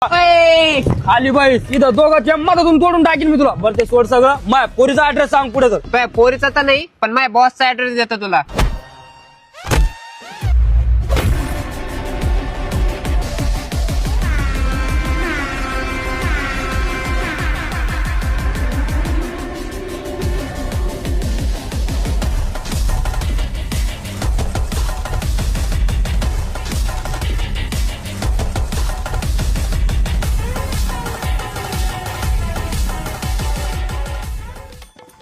खाली बाई इथं दोघांच्या मधातून तोडून टाकीन मी तुला. बरं ते सोड सगळं. माय पोरीचा ऍड्रेस सांग पुढे तर. पोरीचा तर नाही पण माझ्या बॉसचा ऍड्रेस देतो तुला.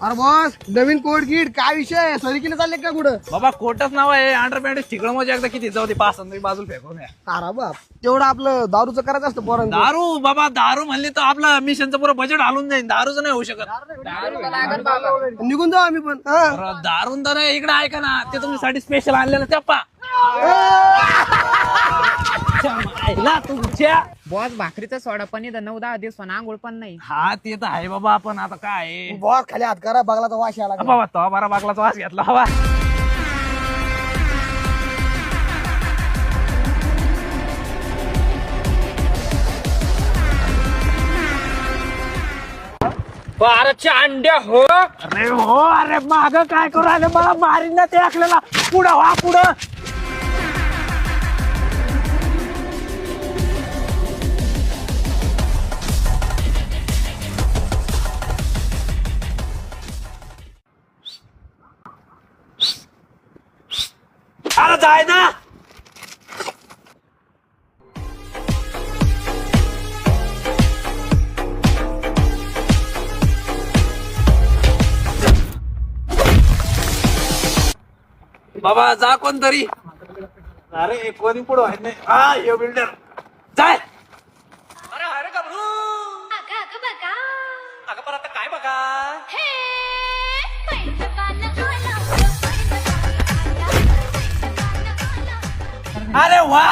अरे बॉस नवीन कोड गिट काय विषय सरिकीने चालले का कुठं? बाबा कोटच नाव आहे अंडरपॅन्ट ठिकळ म्हणजे एकदा किती जाऊ दे 5 बाजूला फेकून या. अरे बाप तेवढं आपलं दारूचं करायचं असतं पोरांचं. दारू बाबा दारू म्हणली तर आपलं मिशनचं पुरं बजेट हालून जाईल. दारूचं नाही होऊ शकत. निघून जाऊ आम्ही पण हा. अरे दारून तर नाही. इकडे ऐका ना ते तुमच्यासाठी स्पेशल आणलेलं चप्पा तुमच्या. बॉस भाकरीचा सोडा पण इथं 9-10 दिवस आंघोळ पण नाही. हा ते तर आहे बाबा. आपण आता काय आहे? बॉस खाली हात करा बघला तर वाश यायला लागला. बाबा तो बारा बागलाचा वास घेतला हवा. बाराच्या अंड्या हो. अरे हो. अरे माग काय करू राहिले मला मारीन ना ते आपल्याला. पुढं व्हा पुढं. अरे जाय ना. बाबा जा कोणतरी. अरे कोणी पुढं व्हायच नाही. हा यो बिल्डर जाय. अरे अरे गबरू. अगं पण आता काय बघा. अरे वा